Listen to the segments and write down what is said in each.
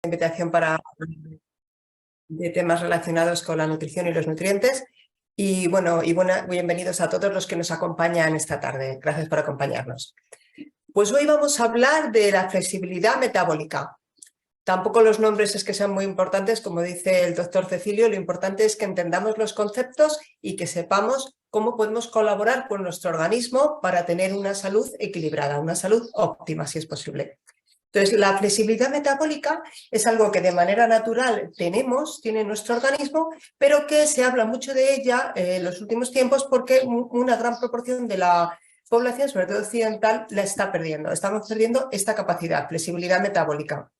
invitación de temas relacionados con la nutrición y los nutrientes. Y bienvenidos a todos los que nos acompañan esta tarde. Gracias por acompañarnos. Pues hoy vamos a hablar de la flexibilidad metabólica. Tampoco los nombres es que sean muy importantes, como dice el doctor Cecilio, lo importante es que entendamos los conceptos y que sepamos cómo podemos colaborar con nuestro organismo para tener una salud equilibrada, una salud óptima, si es posible. Entonces, la flexibilidad metabólica es algo que de manera natural tiene nuestro organismo, pero que se habla mucho de ella en los últimos tiempos porque una gran proporción de la población, sobre todo occidental, la está perdiendo. Estamos perdiendo esta capacidad, flexibilidad metabólica.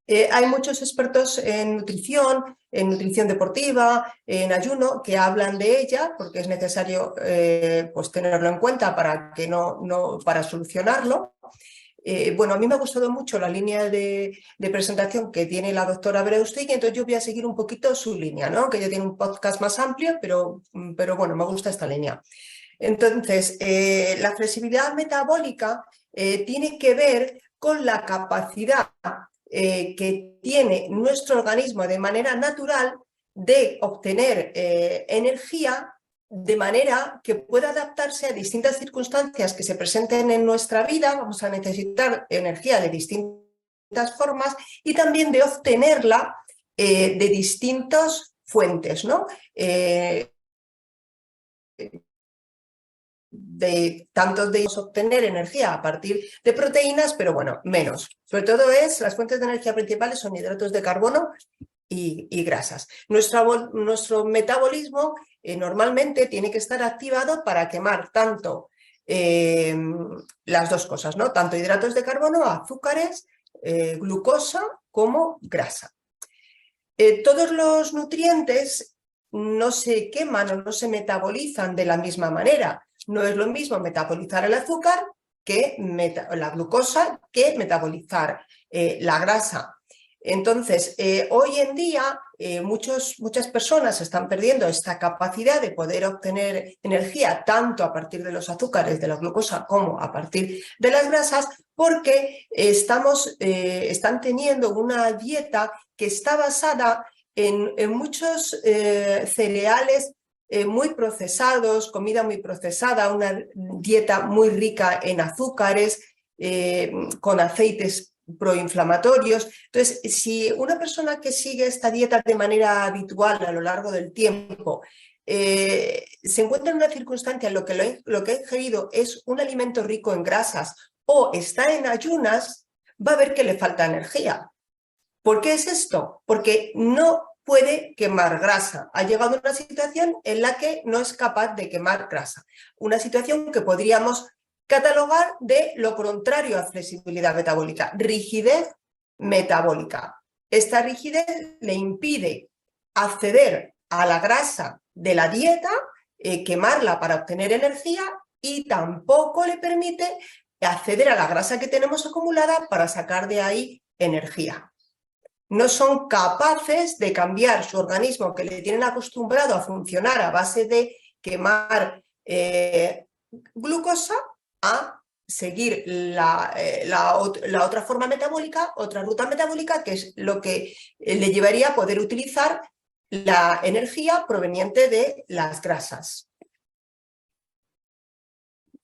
Hay muchos expertos en nutrición deportiva, en ayuno, que hablan de ella porque es necesario pues tenerlo en cuenta para solucionarlo. A mí me ha gustado mucho la línea de presentación que tiene la doctora Breustig, entonces yo voy a seguir un poquito su línea, ¿no? Que ella tiene un podcast más amplio, pero bueno, me gusta esta línea. Entonces, la flexibilidad metabólica tiene que ver con la capacidad que tiene nuestro organismo de manera natural de obtener energía de manera que pueda adaptarse a distintas circunstancias que se presenten en nuestra vida. Vamos a necesitar energía de distintas formas y también de obtenerla de distintas fuentes, ¿no? Tanto de obtener energía a partir de proteínas, pero bueno, menos. Sobre todo las fuentes de energía principales son hidratos de carbono y grasas. Nuestro metabolismo normalmente tiene que estar activado para quemar tanto las dos cosas, ¿no? Tanto hidratos de carbono, azúcares, glucosa como grasa. Todos los nutrientes no se queman o no se metabolizan de la misma manera. No es lo mismo metabolizar el azúcar que la glucosa que metabolizar la grasa. Entonces, hoy en día muchas personas están perdiendo esta capacidad de poder obtener energía tanto a partir de los azúcares, de la glucosa, como a partir de las grasas, porque están teniendo una dieta que está basada en muchos cereales muy procesados, comida muy procesada, una dieta muy rica en azúcares, con aceites proinflamatorios. Entonces, si una persona que sigue esta dieta de manera habitual a lo largo del tiempo se encuentra en una circunstancia en lo que ha ingerido es un alimento rico en grasas o está en ayunas, va a ver que le falta energía. ¿Por qué es esto? Porque no puede quemar grasa. Ha llegado a una situación en la que no es capaz de quemar grasa. Una situación que podríamos catalogar de lo contrario a flexibilidad metabólica, rigidez metabólica. Esta rigidez le impide acceder a la grasa de la dieta, quemarla para obtener energía, y tampoco le permite acceder a la grasa que tenemos acumulada para sacar de ahí energía. No son capaces de cambiar su organismo, que le tienen acostumbrado a funcionar a base de quemar glucosa, a seguir la otra forma metabólica, otra ruta metabólica, que es lo que le llevaría a poder utilizar la energía proveniente de las grasas.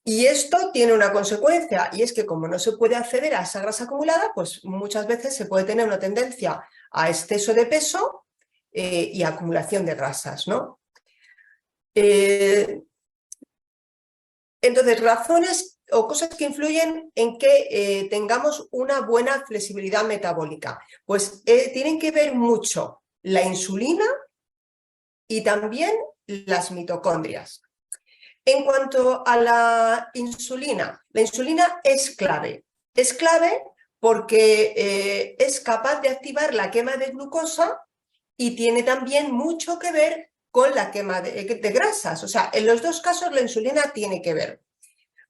Y esto tiene una consecuencia, y es que como no se puede acceder a esa grasa acumulada, pues muchas veces se puede tener una tendencia a exceso de peso y acumulación de grasas, ¿no? Entonces, razones o cosas que influyen en que tengamos una buena flexibilidad metabólica. Pues tienen que ver mucho la insulina y también las mitocondrias. En cuanto a la insulina es clave. Es clave porque es capaz de activar la quema de glucosa y tiene también mucho que ver con la quema de grasas. O sea, en los dos casos la insulina tiene que ver.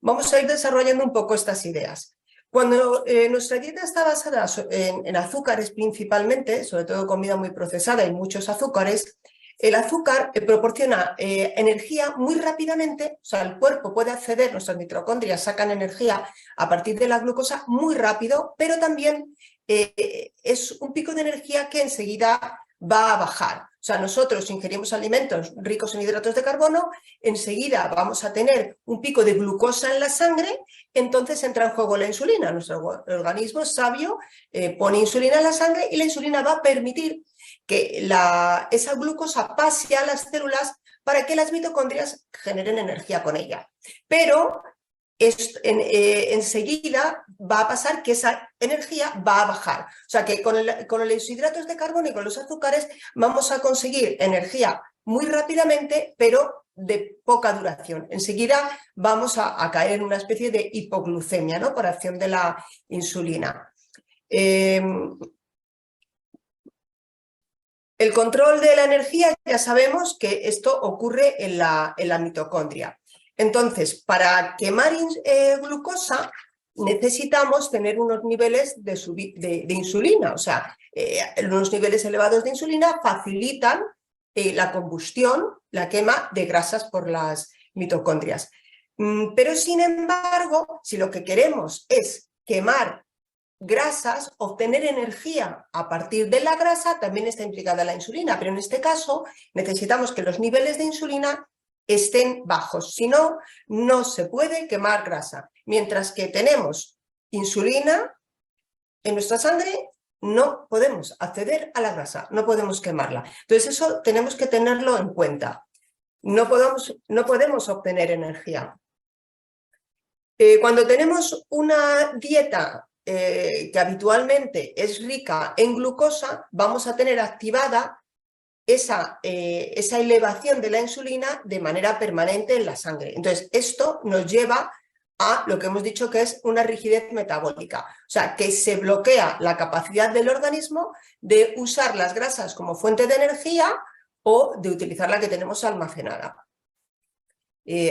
Vamos a ir desarrollando un poco estas ideas. Cuando nuestra dieta está basada en azúcares principalmente, sobre todo comida muy procesada y muchos azúcares, el azúcar proporciona energía muy rápidamente, o sea, el cuerpo puede acceder, nuestras mitocondrias sacan energía a partir de la glucosa muy rápido, pero también es un pico de energía que enseguida va a bajar. O sea, nosotros ingerimos alimentos ricos en hidratos de carbono, enseguida vamos a tener un pico de glucosa en la sangre, entonces entra en juego la insulina. Nuestro organismo sabio pone insulina en la sangre y la insulina va a permitir que esa glucosa pase a las células para que las mitocondrias generen energía con ella. Pero enseguida va a pasar que esa energía va a bajar. O sea que con los hidratos de carbono y con los azúcares vamos a conseguir energía muy rápidamente, pero de poca duración. Enseguida vamos a caer en una especie de hipoglucemia, ¿no? Por acción de la insulina. El control de la energía, ya sabemos que esto ocurre en la mitocondria. Entonces, para quemar glucosa necesitamos tener unos niveles de insulina, o sea, unos niveles elevados de insulina facilitan la combustión, la quema de grasas por las mitocondrias. Pero, sin embargo, si lo que queremos es quemar grasas, obtener energía a partir de la grasa, también está implicada la insulina, pero en este caso necesitamos que los niveles de insulina estén bajos, si no, no se puede quemar grasa. Mientras que tenemos insulina en nuestra sangre, no podemos acceder a la grasa, no podemos quemarla. Entonces eso tenemos que tenerlo en cuenta. No podemos obtener energía. Cuando tenemos una dieta que habitualmente es rica en glucosa, vamos a tener activada esa elevación de la insulina de manera permanente en la sangre. Entonces, esto nos lleva a lo que hemos dicho que es una rigidez metabólica, o sea, que se bloquea la capacidad del organismo de usar las grasas como fuente de energía o de utilizar la que tenemos almacenada.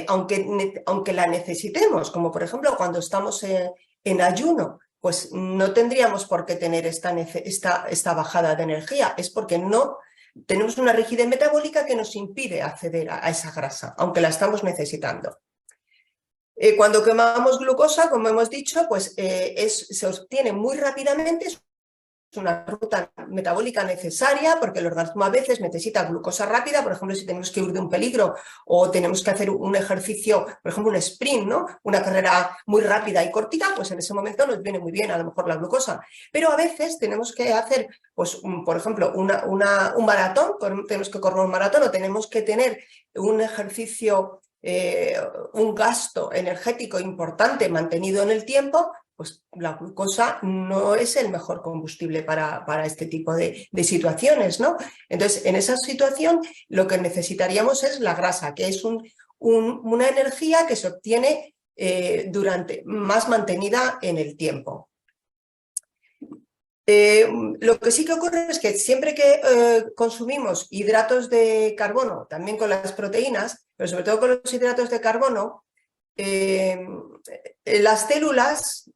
Aunque la necesitemos, como por ejemplo cuando estamos en ayuno, pues no tendríamos por qué tener esta bajada de energía, es porque no tenemos una rigidez metabólica que nos impide acceder a esa grasa, aunque la estamos necesitando. Cuando quemamos glucosa, como hemos dicho, pues se obtiene muy rápidamente. Es una ruta metabólica necesaria porque el organismo a veces necesita glucosa rápida, por ejemplo, si tenemos que huir de un peligro o tenemos que hacer un ejercicio, por ejemplo, un sprint, ¿no? Una carrera muy rápida y cortita, pues en ese momento nos viene muy bien a lo mejor la glucosa. Pero a veces tenemos que hacer, pues, por ejemplo, un maratón, tenemos que correr un maratón o tenemos que tener un ejercicio, un gasto energético importante mantenido en el tiempo, pues la glucosa no es el mejor combustible para este tipo de situaciones, ¿no? Entonces, en esa situación lo que necesitaríamos es la grasa, que es una energía que se obtiene más mantenida en el tiempo. Lo que sí que ocurre es que siempre que consumimos hidratos de carbono, también con las proteínas, pero sobre todo con los hidratos de carbono, las células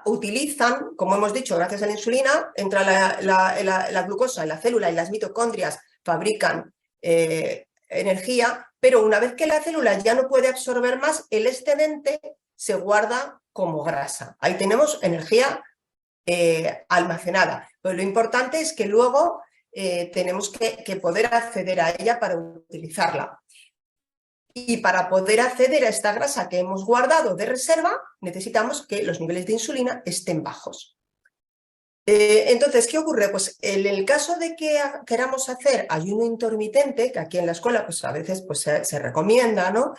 utilizan, como hemos dicho, gracias a la insulina, entra la glucosa en la célula y las mitocondrias fabrican energía, pero una vez que la célula ya no puede absorber más, el excedente se guarda como grasa. Ahí tenemos energía almacenada. Pero lo importante es que luego tenemos que poder acceder a ella para utilizarla. Y para poder acceder a esta grasa que hemos guardado de reserva, necesitamos que los niveles de insulina estén bajos. Entonces, ¿qué ocurre? Pues en el caso de que queramos hacer ayuno intermitente, que aquí en la escuela pues a veces pues, se recomienda, ¿no?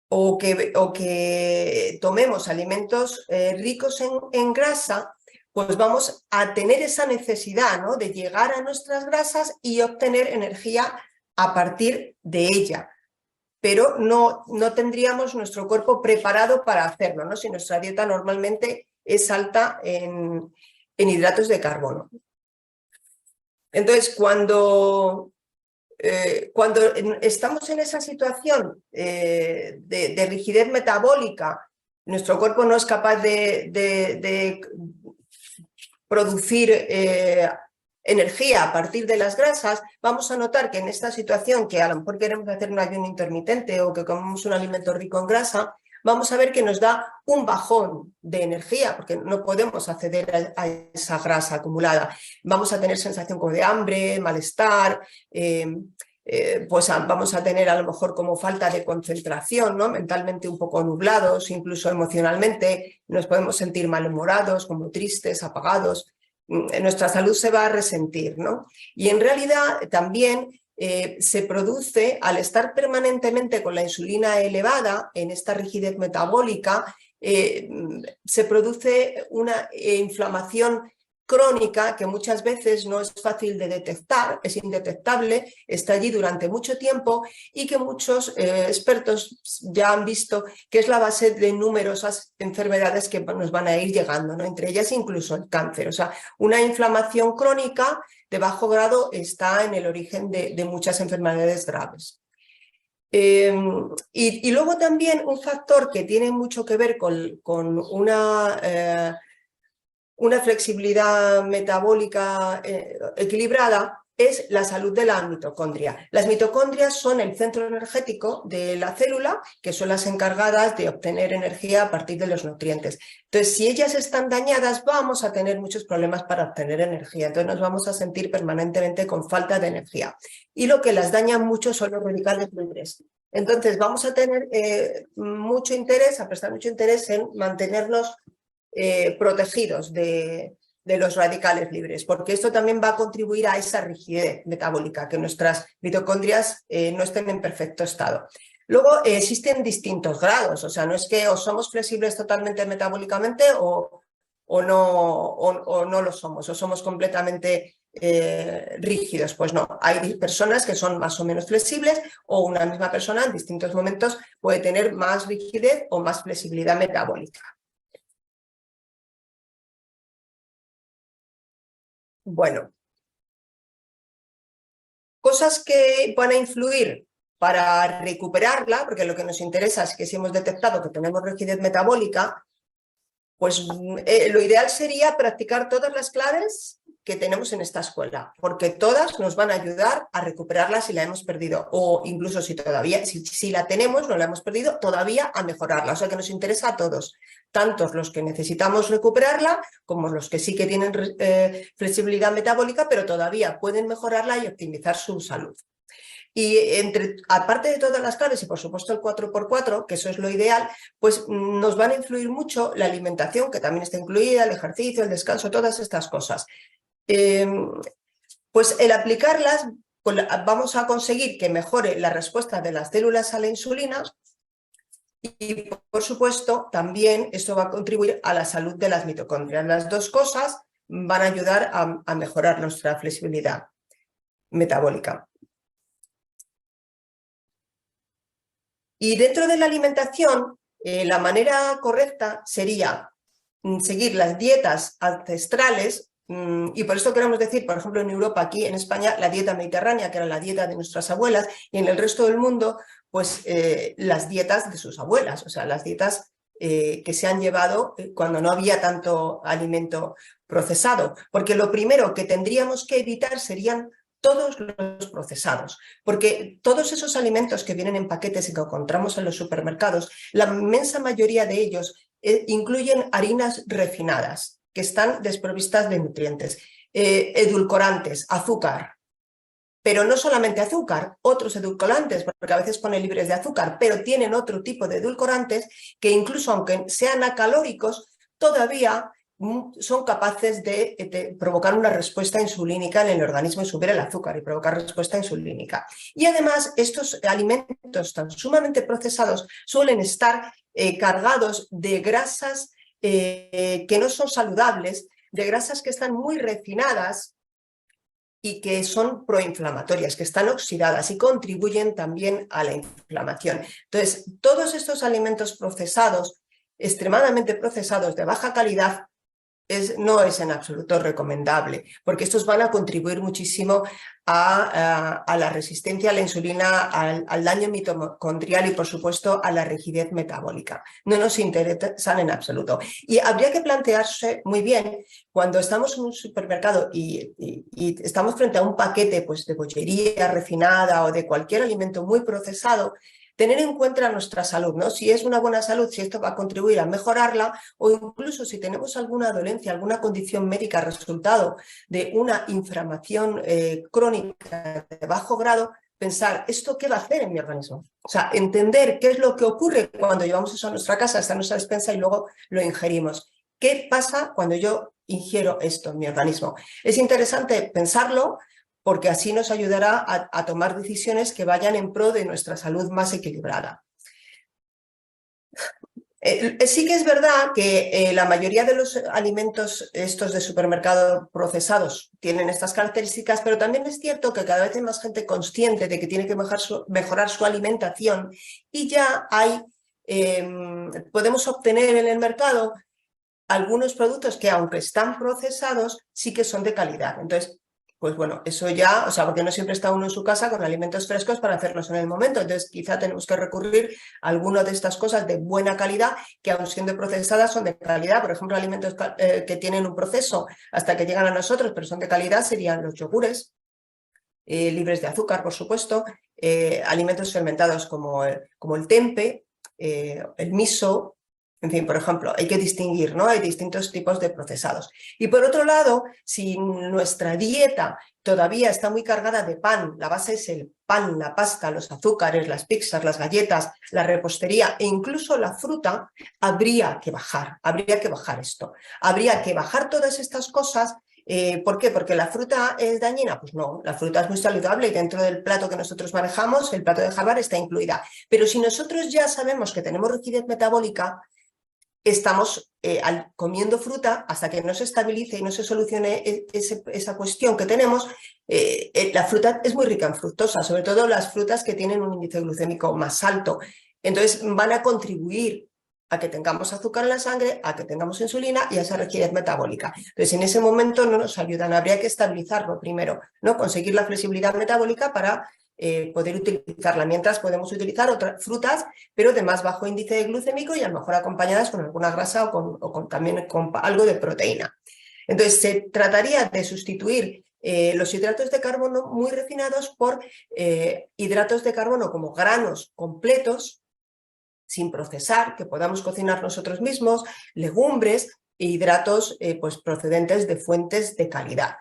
O que tomemos alimentos ricos en grasa, pues vamos a tener esa necesidad, ¿no? De llegar a nuestras grasas y obtener energía a partir de ella. Pero no tendríamos nuestro cuerpo preparado para hacerlo, ¿no? Si nuestra dieta normalmente es alta en hidratos de carbono. Entonces, cuando estamos en esa situación de rigidez metabólica, nuestro cuerpo no es capaz de producir energía a partir de las grasas, vamos a notar que en esta situación que a lo mejor queremos hacer un ayuno intermitente o que comemos un alimento rico en grasa, vamos a ver que nos da un bajón de energía porque no podemos acceder a esa grasa acumulada. Vamos a tener sensación como de hambre, malestar, pues vamos a tener a lo mejor como falta de concentración, ¿no? Mentalmente un poco nublados, incluso emocionalmente nos podemos sentir malhumorados, como tristes, apagados. Nuestra salud se va a resentir, ¿no? Y en realidad también se produce, al estar permanentemente con la insulina elevada en esta rigidez metabólica, se produce una inflamación crónica que muchas veces no es fácil de detectar, es indetectable, está allí durante mucho tiempo y que muchos expertos ya han visto que es la base de numerosas enfermedades que nos van a ir llegando, ¿no? Entre ellas incluso el cáncer. O sea, una inflamación crónica de bajo grado está en el origen de muchas enfermedades graves. Y luego también un factor que tiene mucho que ver con una flexibilidad metabólica equilibrada es la salud de la mitocondria. Las mitocondrias son el centro energético de la célula, que son las encargadas de obtener energía a partir de los nutrientes. Entonces, si ellas están dañadas, vamos a tener muchos problemas para obtener energía. Entonces, nos vamos a sentir permanentemente con falta de energía. Y lo que las daña mucho son los radicales libres. Entonces, vamos a tener mucho interés, a prestar mucho interés en mantenernos protegidos de los radicales libres, porque esto también va a contribuir a esa rigidez metabólica, que nuestras mitocondrias no estén en perfecto estado. Luego existen distintos grados, o sea, no es que o somos flexibles totalmente metabólicamente o no lo somos, o somos completamente rígidos. Pues no, hay personas que son más o menos flexibles o una misma persona en distintos momentos puede tener más rigidez o más flexibilidad metabólica. Bueno, cosas que van a influir para recuperarla, porque lo que nos interesa es que si hemos detectado que tenemos rigidez metabólica, pues lo ideal sería practicar todas las claves que tenemos en esta escuela, porque todas nos van a ayudar a recuperarla si la hemos perdido, o incluso si todavía, si la tenemos, no la hemos perdido, todavía a mejorarla. O sea que nos interesa a todos, tantos los que necesitamos recuperarla, como los que sí que tienen flexibilidad metabólica, pero todavía pueden mejorarla y optimizar su salud. Y aparte de todas las claves y por supuesto el 4x4, que eso es lo ideal, pues nos van a influir mucho la alimentación, que también está incluida, el ejercicio, el descanso, todas estas cosas. Pues el aplicarlas, pues vamos a conseguir que mejore la respuesta de las células a la insulina y por supuesto también esto va a contribuir a la salud de las mitocondrias. Las dos cosas van a ayudar a mejorar nuestra flexibilidad metabólica. Y dentro de la alimentación, la manera correcta sería seguir las dietas ancestrales, y por esto queremos decir, por ejemplo, en Europa, aquí en España, la dieta mediterránea, que era la dieta de nuestras abuelas, y en el resto del mundo, pues las dietas de sus abuelas, o sea, las dietas que se han llevado cuando no había tanto alimento procesado. Porque lo primero que tendríamos que evitar serían todos los procesados, porque todos esos alimentos que vienen en paquetes y que encontramos en los supermercados, la inmensa mayoría de ellos incluyen harinas refinadas, que están desprovistas de nutrientes, edulcorantes, azúcar, pero no solamente azúcar, otros edulcorantes, porque a veces ponen libres de azúcar, pero tienen otro tipo de edulcorantes que incluso aunque sean acalóricos, todavía son capaces de provocar una respuesta insulínica en el organismo y subir el azúcar y provocar respuesta insulínica. Y además estos alimentos tan sumamente procesados suelen estar cargados de grasas que no son saludables, de grasas que están muy refinadas y que son proinflamatorias, que están oxidadas y contribuyen también a la inflamación. Entonces, todos estos alimentos procesados, extremadamente procesados, de baja calidad, no es en absoluto recomendable, porque estos van a contribuir muchísimo a la resistencia a la insulina, al daño mitocondrial y, por supuesto, a la rigidez metabólica. No nos interesan en absoluto. Y habría que plantearse muy bien, cuando estamos en un supermercado y estamos frente a un paquete pues, de bollería refinada o de cualquier alimento muy procesado, tener en cuenta nuestra salud, ¿no? Si es una buena salud, si esto va a contribuir a mejorarla, o incluso si tenemos alguna dolencia, alguna condición médica resultado de una inflamación crónica de bajo grado, pensar, ¿esto qué va a hacer en mi organismo? O sea, entender qué es lo que ocurre cuando llevamos eso a nuestra casa, hasta nuestra despensa y luego lo ingerimos. ¿Qué pasa cuando yo ingiero esto en mi organismo? Es interesante pensarlo, porque así nos ayudará a tomar decisiones que vayan en pro de nuestra salud más equilibrada. Sí que es verdad que la mayoría de los alimentos estos de supermercado procesados tienen estas características, pero también es cierto que cada vez hay más gente consciente de que tiene que mejorar su alimentación y ya podemos obtener en el mercado algunos productos que, aunque están procesados, sí que son de calidad. Entonces, pues bueno, eso ya, o sea, porque no siempre está uno en su casa con alimentos frescos para hacerlos en el momento. Entonces, quizá tenemos que recurrir a alguna de estas cosas de buena calidad, que aun siendo procesadas son de calidad. Por ejemplo, alimentos que tienen un proceso hasta que llegan a nosotros, pero son de calidad, serían los yogures, libres de azúcar, por supuesto, alimentos fermentados como el tempe, el miso. En fin, por ejemplo, hay que distinguir, ¿no? Hay distintos tipos de procesados. Y por otro lado, si nuestra dieta todavía está muy cargada de pan, la base es el pan, la pasta, los azúcares, las pizzas, las galletas, la repostería e incluso la fruta, habría que bajar esto. Habría que bajar todas estas cosas. ¿Por qué? ¿Porque la fruta es dañina? Pues no, la fruta es muy saludable y dentro del plato que nosotros manejamos, el plato de Harvard, está incluida. Pero si nosotros ya sabemos que tenemos rigidez metabólica, estamos comiendo fruta hasta que no se estabilice y no se solucione esa cuestión que tenemos. La fruta es muy rica en fructosa, sobre todo las frutas que tienen un índice glucémico más alto. Entonces van a contribuir a que tengamos azúcar en la sangre, a que tengamos insulina y a esa rigidez metabólica. Entonces, en ese momento no nos ayudan. Habría que estabilizarlo primero, ¿no? Conseguir la flexibilidad metabólica para poder utilizarla. Mientras podemos utilizar otras frutas, pero de más bajo índice glucémico y a lo mejor acompañadas con alguna grasa o también con algo de proteína. Entonces, se trataría de sustituir los hidratos de carbono muy refinados por hidratos de carbono como granos completos, sin procesar, que podamos cocinar nosotros mismos, legumbres e hidratos pues procedentes de fuentes de calidad,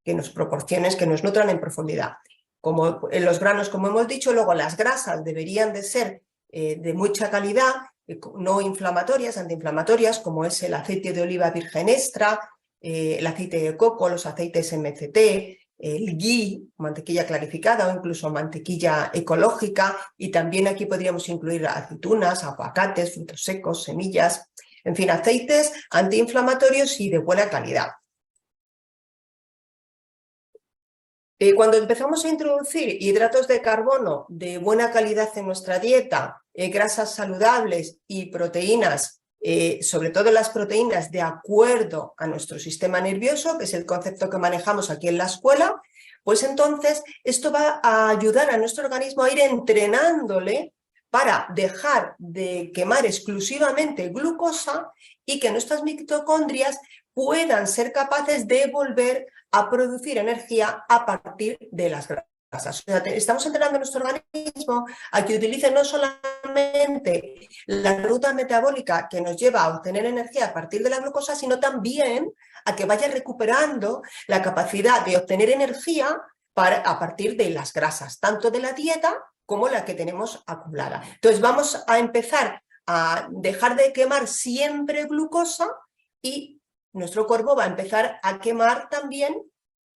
que nos proporcionen, que nos nutran en profundidad. Como en los granos, como hemos dicho, luego las grasas deberían de ser de mucha calidad, no inflamatorias, antiinflamatorias, como es el aceite de oliva virgen extra, el aceite de coco, los aceites MCT, el ghee, mantequilla clarificada o incluso mantequilla ecológica, y también aquí podríamos incluir aceitunas, aguacates, frutos secos, semillas, en fin, aceites antiinflamatorios y de buena calidad. Cuando empezamos a introducir hidratos de carbono de buena calidad en nuestra dieta, grasas saludables y proteínas, sobre todo las proteínas de acuerdo a nuestro sistema nervioso, que es el concepto que manejamos aquí en la escuela, pues entonces esto va a ayudar a nuestro organismo a ir entrenándole para dejar de quemar exclusivamente glucosa y que nuestras mitocondrias puedan ser capaces de volver a producir energía a partir de las grasas. O sea, estamos entrenando a nuestro organismo a que utilice no solamente la ruta metabólica que nos lleva a obtener energía a partir de la glucosa, sino también a que vaya recuperando la capacidad de obtener energía a partir de las grasas, tanto de la dieta como la que tenemos acumulada. Entonces vamos a empezar a dejar de quemar siempre glucosa y nuestro cuerpo va a empezar a quemar también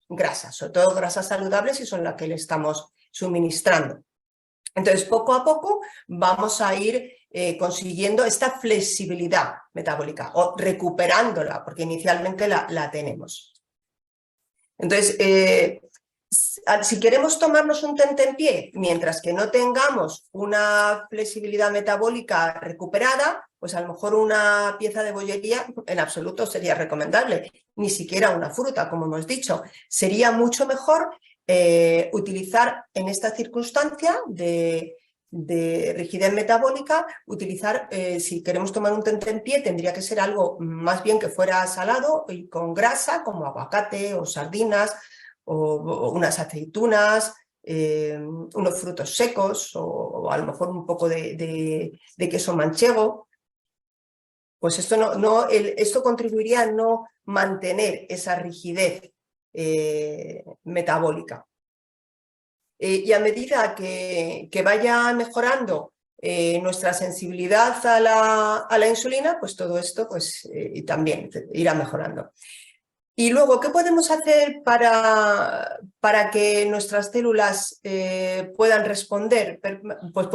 grasas, sobre todo grasas saludables, y son las que le estamos suministrando. Entonces, poco a poco vamos a ir consiguiendo esta flexibilidad metabólica o recuperándola, porque inicialmente la tenemos. Entonces, Si queremos tomarnos un tentempié, mientras que no tengamos una flexibilidad metabólica recuperada, pues a lo mejor una pieza de bollería en absoluto sería recomendable, ni siquiera una fruta, como hemos dicho. Sería mucho mejor utilizar en esta circunstancia de rigidez metabólica, utilizar, si queremos tomar un tentempié, tendría que ser algo más bien que fuera salado y con grasa, como aguacate o sardinas, o unas aceitunas, unos frutos secos o a lo mejor un poco de queso manchego. Pues esto, esto contribuiría a no mantener esa rigidez metabólica. Y a medida que vaya mejorando nuestra sensibilidad a la insulina, pues todo esto pues, también irá mejorando. Y luego, ¿qué podemos hacer para que nuestras células puedan responder? Pues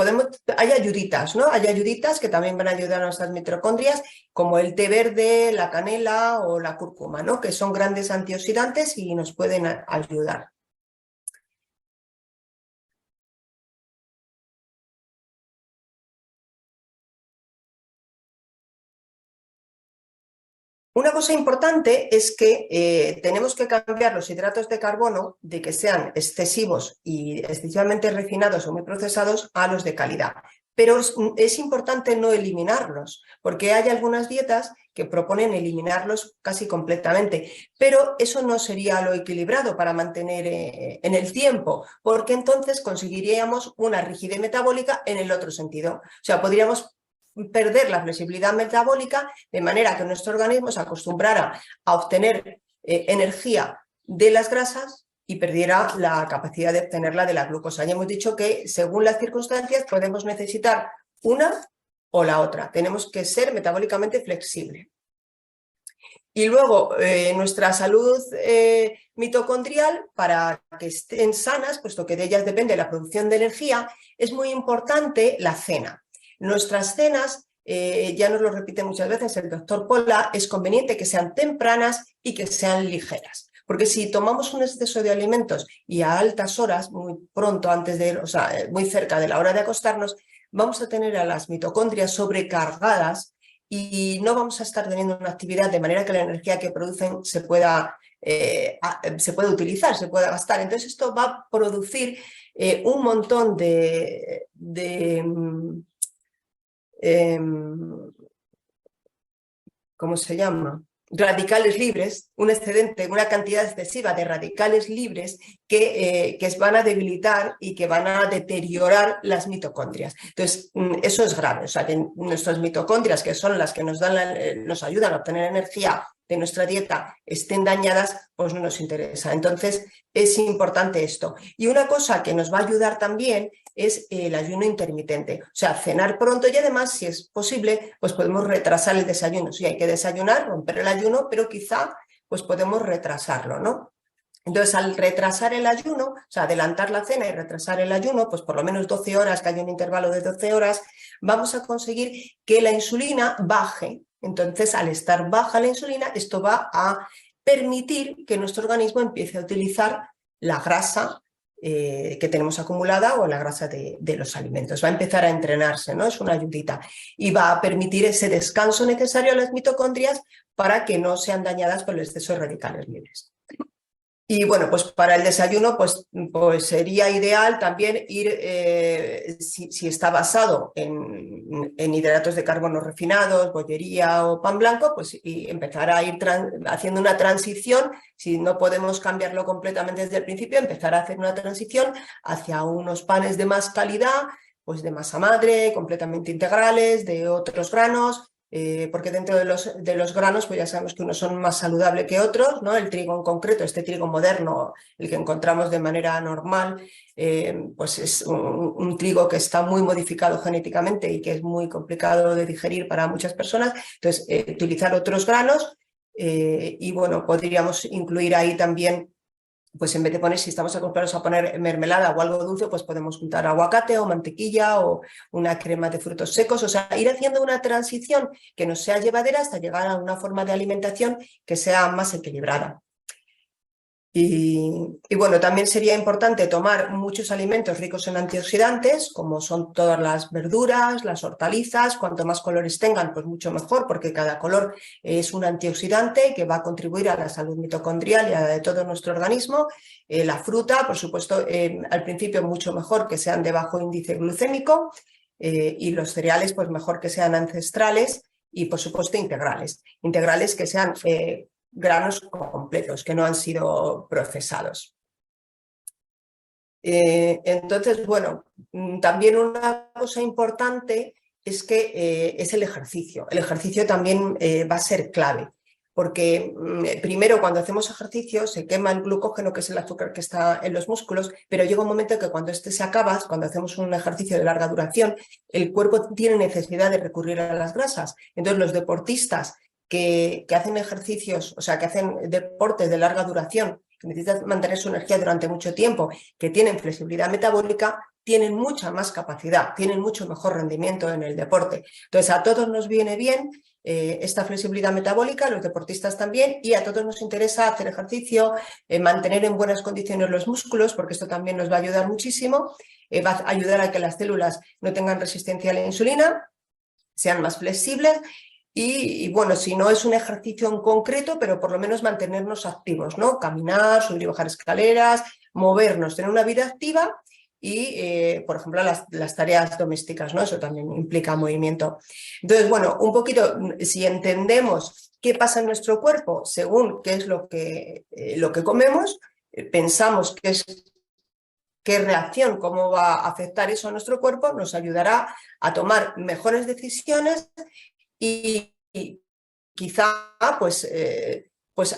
hay ayuditas, ¿no? Hay ayuditas que también van a ayudar a nuestras mitocondrias, como el té verde, la canela o la cúrcuma, ¿no? Que son grandes antioxidantes y nos pueden ayudar. Una cosa importante es que tenemos que cambiar los hidratos de carbono de que sean excesivos y excesivamente refinados o muy procesados a los de calidad. Pero es importante no eliminarlos, porque hay algunas dietas que proponen eliminarlos casi completamente, pero eso no sería lo equilibrado para mantener en el tiempo, porque entonces conseguiríamos una rigidez metabólica en el otro sentido. O sea, podríamos perder la flexibilidad metabólica de manera que nuestro organismo se acostumbrara a obtener energía de las grasas y perdiera la capacidad de obtenerla de la glucosa. Ya hemos dicho que según las circunstancias podemos necesitar una o la otra. Tenemos que ser metabólicamente flexibles. Y luego nuestra salud mitocondrial, para que estén sanas, puesto que de ellas depende la producción de energía, es muy importante la cena. Nuestras cenas, ya nos lo repite muchas veces el doctor Pola, es conveniente que sean tempranas y que sean ligeras. Porque si tomamos un exceso de alimentos y a altas horas, muy pronto antes de, o sea, muy cerca de la hora de acostarnos, vamos a tener a las mitocondrias sobrecargadas y no vamos a estar teniendo una actividad de manera que la energía que producen se pueda utilizar, se pueda gastar. Entonces esto va a producir un montón ¿cómo se llama? Radicales libres, un excedente, una cantidad excesiva de radicales libres que van a debilitar y que van a deteriorar las mitocondrias. Entonces, eso es grave. O sea, que nuestras mitocondrias, que son las que nos ayudan a obtener energía de nuestra dieta, estén dañadas, pues no nos interesa. Entonces, es importante esto. Y una cosa que nos va a ayudar también es el ayuno intermitente. O sea, cenar pronto y además, si es posible, pues podemos retrasar el desayuno. Si hay que desayunar, romper el ayuno, pero quizá pues podemos retrasarlo, ¿no? Entonces, al retrasar el ayuno, o sea, adelantar la cena y retrasar el ayuno, pues por lo menos 12 horas, que hay un intervalo de 12 horas, vamos a conseguir que la insulina baje. Entonces, al estar baja la insulina, esto va a permitir que nuestro organismo empiece a utilizar la grasa que tenemos acumulada o la grasa de los alimentos. Va a empezar a entrenarse, ¿no? Es una ayudita. Y va a permitir ese descanso necesario a las mitocondrias para que no sean dañadas por el exceso de radicales libres. Y bueno, pues para el desayuno pues sería ideal también ir, si está basado en hidratos de carbono refinados, bollería o pan blanco, pues y empezar a ir haciendo una transición. Si no podemos cambiarlo completamente desde el principio, empezar a hacer una transición hacia unos panes de más calidad, pues de masa madre, completamente integrales, de otros granos. Porque dentro de los granos, pues ya sabemos que unos son más saludables que otros, ¿no? El trigo en concreto, este trigo moderno, el que encontramos de manera normal, pues es un trigo que está muy modificado genéticamente y que es muy complicado de digerir para muchas personas. Entonces, utilizar otros granos y bueno, podríamos incluir ahí también, pues en vez de poner, si estamos acostumbrados a poner mermelada o algo dulce, pues podemos juntar aguacate o mantequilla o una crema de frutos secos. O sea, ir haciendo una transición que nos sea llevadera hasta llegar a una forma de alimentación que sea más equilibrada. Y bueno, también sería importante tomar muchos alimentos ricos en antioxidantes, como son todas las verduras, las hortalizas. Cuanto más colores tengan, pues mucho mejor, porque cada color es un antioxidante que va a contribuir a la salud mitocondrial y a la de todo nuestro organismo. La fruta, por supuesto, al principio mucho mejor que sean de bajo índice glucémico, y los cereales, pues mejor que sean ancestrales y, por supuesto, integrales. Integrales que sean granos completos, que no han sido procesados. Entonces, bueno, también una cosa importante es que es el ejercicio. El ejercicio también va a ser clave, porque primero cuando hacemos ejercicio se quema el glucógeno, que es el azúcar que está en los músculos, pero llega un momento que cuando este se acaba, cuando hacemos un ejercicio de larga duración, el cuerpo tiene necesidad de recurrir a las grasas. Entonces los deportistas que hacen ejercicios, o sea, que hacen deportes de larga duración, que necesitan mantener su energía durante mucho tiempo, que tienen flexibilidad metabólica, tienen mucha más capacidad, tienen mucho mejor rendimiento en el deporte. Entonces, a todos nos viene bien esta flexibilidad metabólica, a los deportistas también, y a todos nos interesa hacer ejercicio, mantener en buenas condiciones los músculos, porque esto también nos va a ayudar muchísimo, va a ayudar a que las células no tengan resistencia a la insulina, sean más flexibles. Y bueno, si no es un ejercicio en concreto, pero por lo menos mantenernos activos, ¿no? Caminar, subir y bajar escaleras, movernos, tener una vida activa y, por ejemplo, las tareas domésticas, ¿no? Eso también implica movimiento. Entonces, bueno, un poquito, si entendemos qué pasa en nuestro cuerpo según qué es lo que comemos, pensamos qué reacción, cómo va a afectar eso a nuestro cuerpo, nos ayudará a tomar mejores decisiones y quizá pues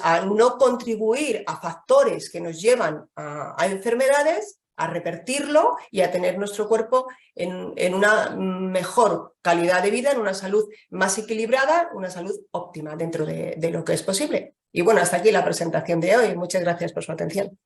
a no contribuir a factores que nos llevan a enfermedades, a revertirlo y a tener nuestro cuerpo en una mejor calidad de vida, en una salud más equilibrada, una salud óptima dentro de lo que es posible. Y bueno, hasta aquí la presentación de hoy. Muchas gracias por su atención.